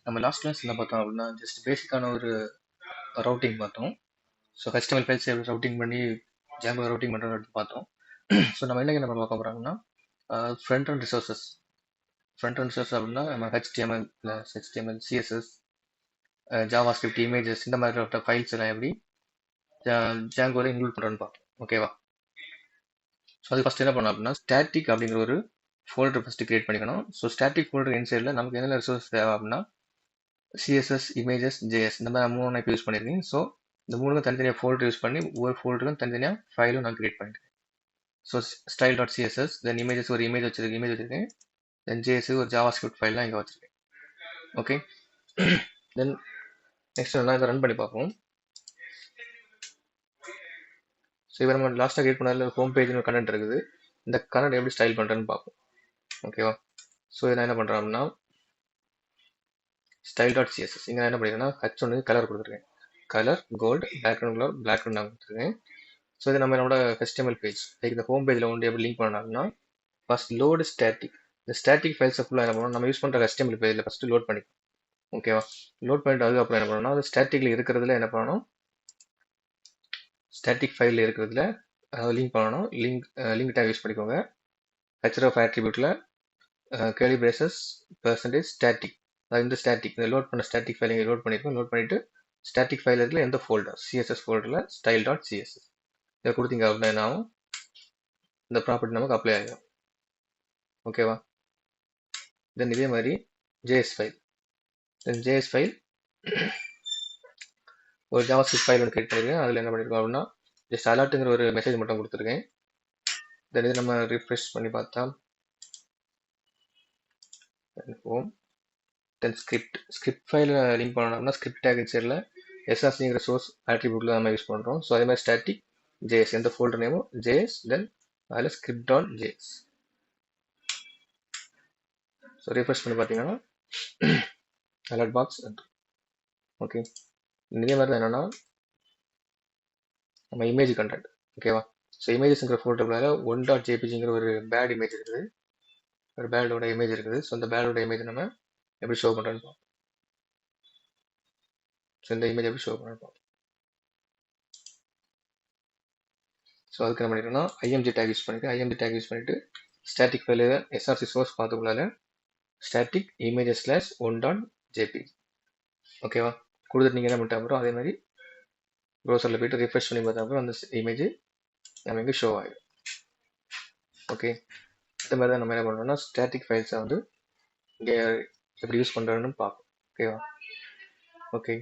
நம்ம last class என்ன பார்த்தோம் அப்படின்னா ஜஸ்ட் பேசிக்கான ஒரு ரவுட்டிங் பார்த்தோம். ஸோ HTML ஃபைல்ஸ் எப்படி ரவுட்டிங் பண்ணி ஜாங்கோ ரவுட்டிங் பண்ணுறது பார்த்தோம். ஸோ நம்ம என்ன பார்க்க போகிறோம்னா front and resources. Front and resource அப்படின்னா நம்ம HTML CSS JavaScript இமேஜஸ் இந்த மாதிரி ஃபைல்ஸ் எல்லாம் எப்படி ஜாங்கோவில் இன்க்ளூட் பண்ணுறோன்னு பார்ப்போம். ஓகேவா? ஸோ அது ஃபஸ்ட் என்ன பண்ணோம் அப்படின்னா ஸ்டாட்டிக் அப்படிங்கிற ஒரு ஃபோல்டர் ஃபஸ்ட்டு கிரியேட் பண்ணிக்கணும். ஸோ ஸ்டாட்டிக் ஃபோல்டர் இன்சைடில் நமக்கு என்னென்ன ரிசோர்ஸ் தேவை அப்படின்னா CSS, இமேஜஸ், JS இந்த மாதிரி 3 நான் இப்போ யூஸ் பண்ணியிருக்கேன். ஸோ இந்த 3க்கும் தனித்தனியாக ஃபோல்டர் யூஸ் பண்ணி ஒவ்வொரு ஃபோல்டருக்கும் தனித்தனியாக ஃபைலும் நான் கிரியேட் பண்ணியிருக்கேன். ஸோ style.css, தென் இமேஜஸ் ஒரு இமேஜ் வச்சிருக்கேன், தென் JS ஒரு JavaScript ஃபைல்லாம் இங்கே வச்சிருக்கேன். ஓகே, தென் நெக்ஸ்ட் நல்லா இதை ரன் பண்ணி பார்ப்போம். ஸோ இப்போ நம்ம லாஸ்ட்டாக கிரியேட் பண்ணதில் ஹோம் பேஜ்னு ஒரு கண்டென்ட் இருக்குது. இந்த கண்டென்ட் எப்படி ஸ்டைல் பண்ணுறேன்னு பார்ப்போம். ஓகேவா? ஸோ இதை நான் என்ன பண்ணுறேன் அப்படின்னா style.css இங்கே நான் என்ன பண்ணியிருக்கேன்னா H1 கலர் கொடுத்துருக்கேன். Colour gold, background colour black நான் கொடுத்துருக்கேன். ஸோ இது நம்ம என்னோட HTML பேஜ் லைக் இந்த ஹோம் பேஜில் வந்து எப்படி லிங்க் பண்ணணும்னா ஃபர்ஸ்ட் லோடு ஸ்டாட்டிக். இந்த ஸ்டாட்டிக் ஃபைல்ஸை ஃபுல்லாக என்ன பண்ணணும் நம்ம யூஸ் பண்ணுற HTML பேஜில் ஃபஸ்ட்டு லோட் பண்ணிக்கணும். ஓகேவா? லோட் பண்ணிட்டு அதுக்கப்புறம் என்ன பண்ணணும்னா அது ஸ்டாட்டிக்கில் இருக்கிறதுல என்ன பண்ணணும் ஸ்டாட்டிக் ஃபைலில் இருக்கிறதுல லிங்க் பண்ணணும். லிங்க் டேக் யூஸ் பண்ணிக்கோங்க. href attribute-ல curly braces percentage static. இந்த ஸ்டாட்டிக் இந்த லோட் பண்ண ஸ்டாட்டிக் ஃபைல் இங்கே லோட் பண்ணியிருக்கோம். லோட் பண்ணிவிட்டு ஸ்டாட்டிக் ஃபைல் இருக்கிற எந்த ஃபோல்டர் CSS ஃபோல்டரில் style.css இதை கொடுத்தீங்க அப்படின்னா என்ன ஆகும், இந்த ப்ராப்பர்ட்டி நமக்கு அப்ளை ஆகிடும். ஓகேவா? தென் இதே மாதிரி JS ஃபைல், தென் JS ஃபைல் ஒரு JavaScript ஃபைல் ஒன்று கிரியேட் பண்ணியிருக்கேன். அதில் என்ன பண்ணியிருக்கோம் அப்படின்னா ஜஸ்ட் அலர்ட்டுங்கிற ஒரு மெசேஜ் மட்டும் கொடுத்துருக்கேன். தென் இது நம்ம ரிஃப்ரெஷ் பண்ணி பார்த்தா ஹோம், தென் ஸ்கிரிப்ட் ஃபைலில் லிங்க் பண்ணணும்னா ஸ்கிரிப்ட் டேக் இன்சைடில் SRCங்கிற சோர்ஸ் ஆட்ரிபியூட்டில் நம்ம யூஸ் பண்ணுறோம். ஸோ அதே மாதிரி ஸ்டாட்டிக் JS எந்த ஃபோல்டர் நேமும் JS, தென் அதில் script.js. ஸோ ரிஃப்ரெஷ் பண்ணி பார்த்தீங்கன்னா அலர்ட் பாக்ஸ். ஓகே, இதே மாதிரி தான் என்னென்னா நம்ம இமேஜ் கண்டென்ட். ஓகேவா? ஸோ இமேஜஸ்ங்கிற ஃபோல்டரில் 1.jpgங்கிற ஒரு பேட் இமேஜ் இருக்குது, ஒரு பேடோட இமேஜ் இருக்குது. ஸோ அந்த பேடோட இமேஜ் நம்ம எப்படி ஷோ பண்ணுறோன்னு பார்ப்போம். ஸோ இந்த இமேஜ் எப்படி ஷோ பண்ணுறோன்னு பார்ப்போம். ஸோ அதுக்கு என்ன பண்ணிட்டோம்னா IMG டேக் யூஸ் பண்ணிட்டு ஸ்டாட்டிக் ஃபைல் SRC சோர்ஸ் பார்த்துக்குள்ளால ஸ்டாட்டிக் இமேஜஸ் ஸ்லாஷ் 1.jpg. ஓகேவா? கொடுத்துட்டு நீங்கள் என்ன பண்ணிட்டு அப்புறம் அதே மாதிரி ப்ரௌசரில் போய்ட்டு ரிஃப்ரெஷ் பண்ணி பார்த்தா அப்புறம் அந்த இமேஜ் நம்ம இங்கே ஷோ ஆகிடும். ஓகே, இந்த மாதிரி தான் நம்ம என்ன பண்ணுறோம்னா ஸ்டாட்டிக் ஃபைல்ஸை வந்து இங்கே எப்படி யூஸ் பண்ணுறோன்னு பார்ப்போம். ஓகேவா? ஓகே.